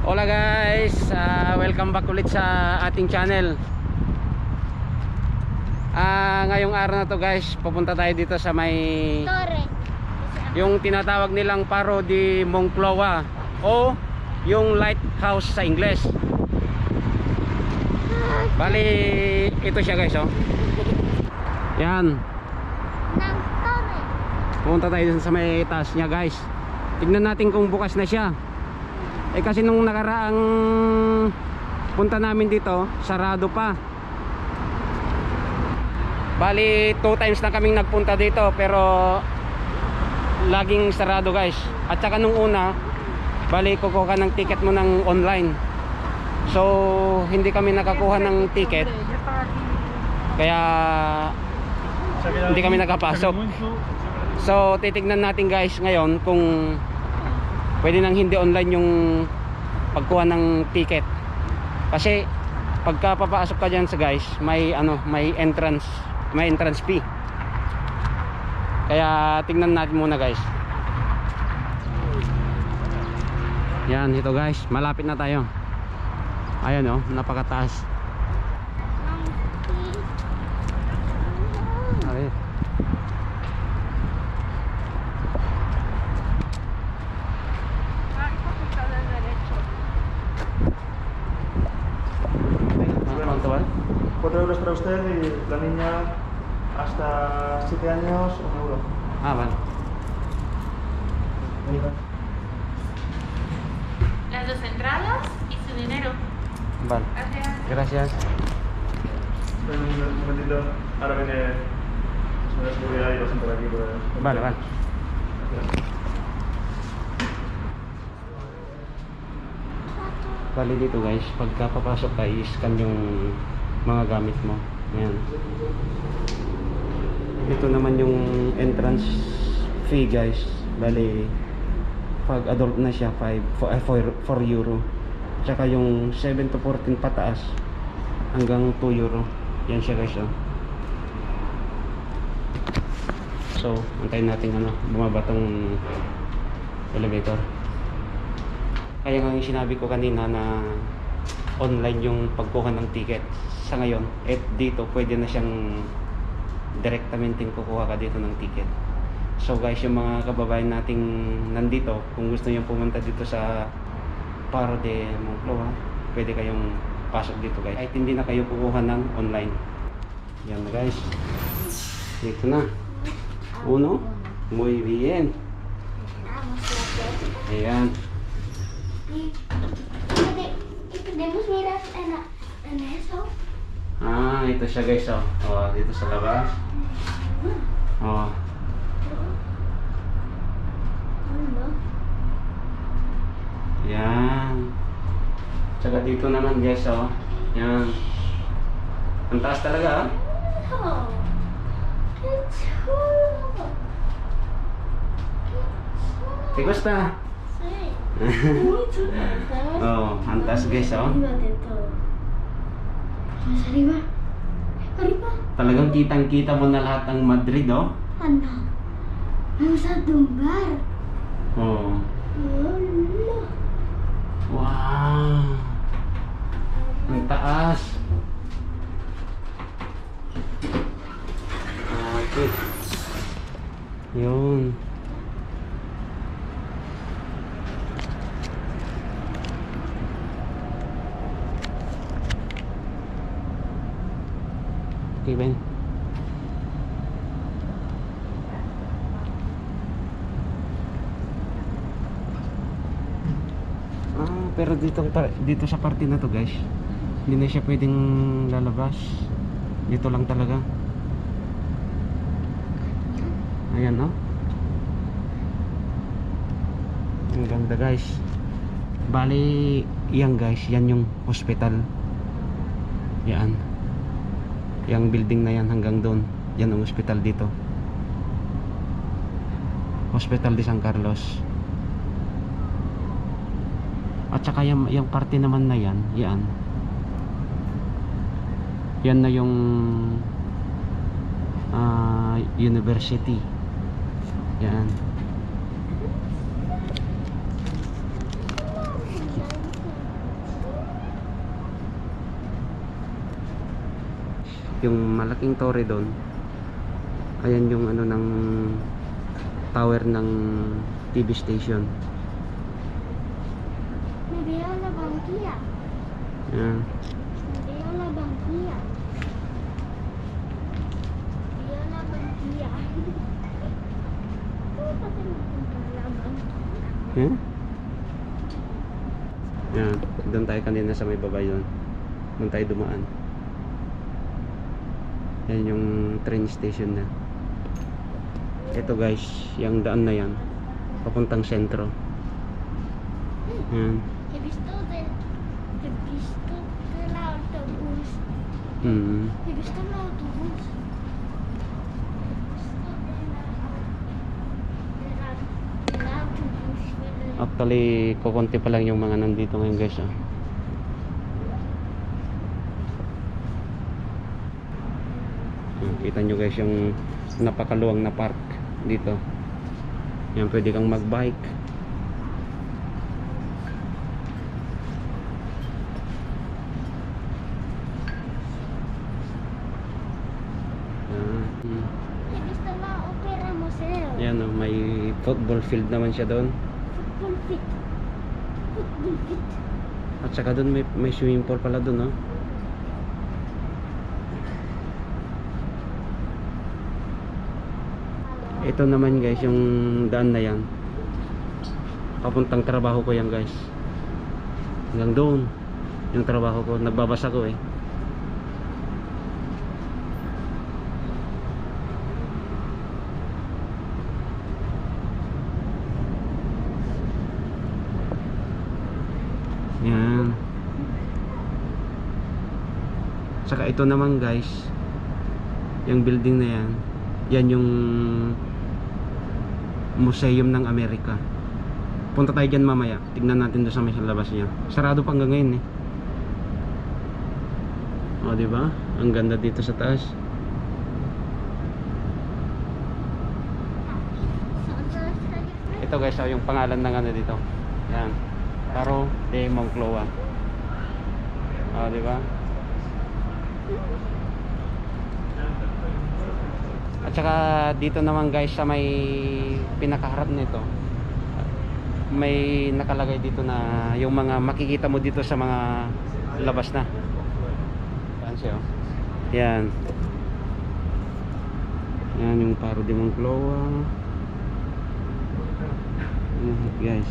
Hola guys, welcome back ulit sa ating channel. Ngayong araw na to guys, pupunta tayo dito sa may yung tinatawag nilang Faro de Monclova o yung lighthouse sa Ingles. Bali, ito siya guys, oh. Yan. Pupunta tayo sa may taas niya guys. Tignan natin kung bukas na siya. Kasi nung nakaraang punta namin dito, sarado pa. Bali 2 times na kaming nagpunta dito, pero laging sarado guys. At saka nung una, bali kukuha ka ng ticket mo ng online. So hindi kami nakakuha ng ticket, kaya hindi kami nakapasok. So titignan natin guys ngayon kung pwede nang hindi online yung pagkuha ng ticket. Kasi pagka papasok ka dyan sa guys, may entrance fee. Kaya tingnan natin muna guys. Yan, ito guys, malapit na tayo. Ayan oh, napakataas. Ay. €4 para usted y la niña hasta 7 años, €1. Vale. Las 2 entradas y su dinero. Vale. Gracias. Gracias. Espera un momentito, ahora viene la señora de seguridad y lo siento aquí. Vale, vale. Gracias. Bali dito guys, pagka papasok ka, i-scan yung mga gamit mo. Ayan. Ito naman yung entrance fee guys. Bali pag adult na siya, 4 euro. Tsaka yung 7 to 14 pataas hanggang 2 euro. Yan siya guys, oh. So antayin natin bumaba tong elevator. Kaya nga yung sinabi ko kanina na online yung pagkuha ng ticket. Sa ngayon, dito pwede na siyang direktamente kukuha ka dito ng ticket. So guys, yung mga kababayan nating nandito, kung gusto niyo pumunta dito sa Faro de Monclova, pwede kayong pasok dito guys. Kahit hindi na kayo kukuha ng online. Yan na guys. Dito na. Uno. Muy bien. Ayan. ¿Podemos mirar en eso? Ito siya guys, oh. Oh, dito sa labas. Oh. Ano? Yan. Tsaka dito naman guys, oh. Yan. Ang taas talaga, ah. Oh, qué chulo. ¿Te gusta? Sí. Muy chulo. Oh, ang taas guys, oh. Arriba de todo. Más arriba. Arriba. Talagang kitang-kita mo na lahat ng Madrid, oh. Ano? Vamos a tumbar. Oh. Hola. Wow. Ang taas. Okay. Yun. Okay, Ben. Pero dito sa parte na to guys, hindi na siya pwedeng lalabas. Dito lang talaga. Ayan, no? Ang ganda guys. Bali, yan guys, yan yung hospital. Yan. Yang building na yan hanggang doon, yan ang hospital dito. Hospital de San Carlos. At saka yung parte naman na yan, yan na yung university. Yan. yung malaking torre doon. Ayan yung ano ng tower ng TV station. Me veo la banquilla. Ayan. Me veo la banquilla. Veo la banquilla. ¿Cómo pasa la banquilla? Ayan. Ayan. Doon tayo kanina sa may baba yun. Doon tayo dumaan. Yan yung train station na. Ito guys, yung daan na yan papuntang sentro. Yan. He visto del autobús. He visto el autobús. Del autobús. Actually, kukunti pa lang yung mga nandito ngayon guys. Kita nyo guys yung napakaluwang na park dito. Yan, pwede kang magbike. He visto la ópera museo. Yan, may football field naman siya doon. Football fit. Football fit. At saka doon may swimming pool pala doon, no? Ito naman guys, yung daan na yan papuntang trabaho ko yan guys. Hanggang doon yung trabaho ko, nagbabasa ko eh. Yan. Saka ito naman guys, yung building na yan, yan yung Museum ng Amerika. Punta tayo dyan mamaya. Tignan natin doon sa may labas niya. Sarado pa hanggang ngayon eh. O diba? Ang ganda dito sa taas. Ito guys, yung pangalan ng ano dito. Yan. Faro de Moncloa. O diba? At saka dito naman guys sa may pinakaharap nito, may nakalagay dito na yung mga makikita mo dito sa mga labas na. Yan siya. Yan. Yan yung Faro de Moncloa. Yan guys.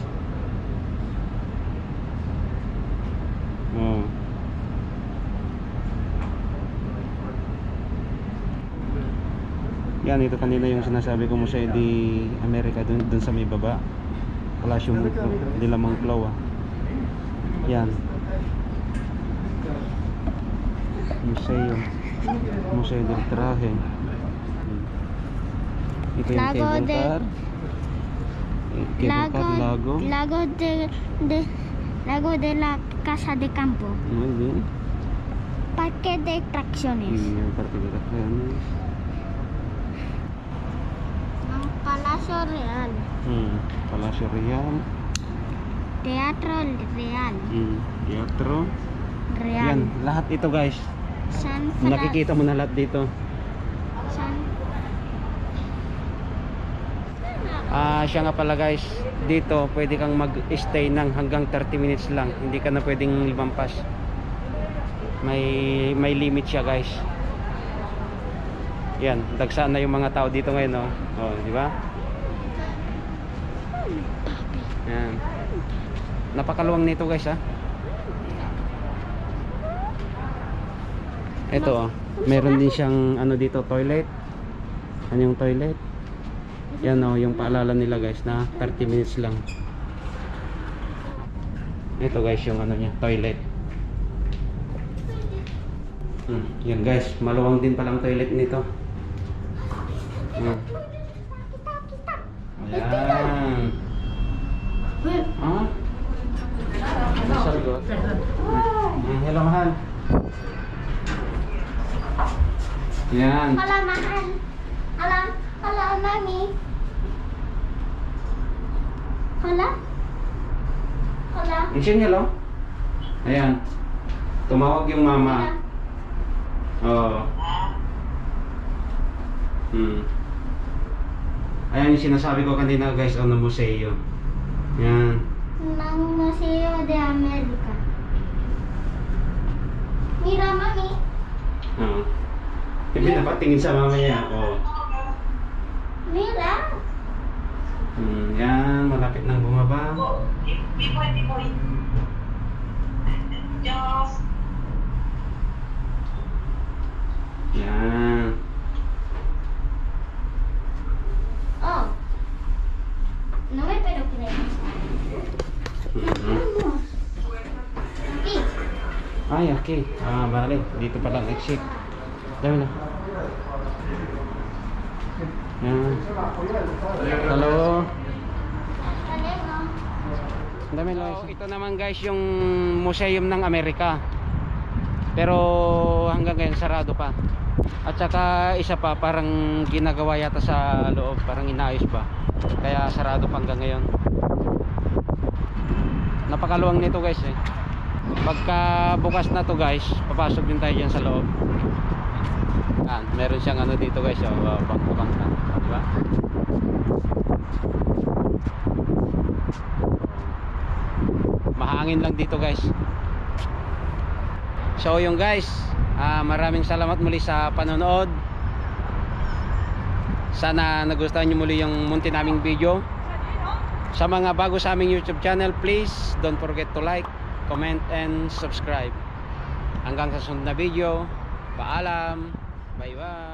Oh. Yan, ito kanina yung sinasabi ko Museo de America dun sa may baba. Palacio de la Moncloa. Yan. Museo del Traje. Ito yung Lago cable de- car. Lago de la Casa de Campo. Muy bien. Parque de atracciones. Yung parque de atracciones. Palacio Real. Palacio Real. Teatro Real. Teatro. Real. Yan, lahat ito guys. San Nakikita mo na lahat dito. Siya nga pala guys, dito pwede kang mag-stay ng hanggang 30 minutes lang. Hindi ka na pwedeng lumampas. May limit siya guys. Yan, dagsaan na yung mga tao dito ngayon, no? Oh, di ba? Yan. Napakaluwang nito guys, ha. Ito, oh. Meron din siyang ano dito, toilet. Ano yung toilet? Yan, oh, yung paalala nila guys na 30 minutes lang. Ito guys, yung ano niya, toilet. Yan guys, maluwang din palang toilet nito. Ayan. Sagot. Hello mahal. Yan. Hola, mahal. Hola, mami. Hola. Mention hello. Ayan. Tumawag yung mama. Oh. Ayan yung sinasabi ko kanina guys, ano museo. Yan. Ng Museo de America. Mira, mami. Oo. Hindi napatingin sa mama niya. Oo. Mira. Yan, malapit nang bumaba. Yan. Oh. No me pero crees. Vamos. Aquí. Ay, okay. Balik. Dito pa lang exit. Dami na. Yan. Hello. Talego. Dami lang. Ito naman guys yung Museum ng Amerika. Pero hanggang ngayon sarado pa. At saka isa pa, parang ginagawa yata sa loob, parang inaayos ba. Kaya sarado pa hanggang ngayon. Napakaluwang nito guys eh. Pagka bukas na to guys, papasok din tayo dyan sa loob. Meron siyang ano dito guys, bangka-bangka, di ba? Mahangin lang dito guys. So yung guys, maraming salamat muli sa panonood. Sana nagustuhan nyo muli yung munti naming video. Sa mga bago sa aming YouTube channel, please don't forget to like, comment and subscribe. Hanggang sa sunod na video, paalam, bye bye.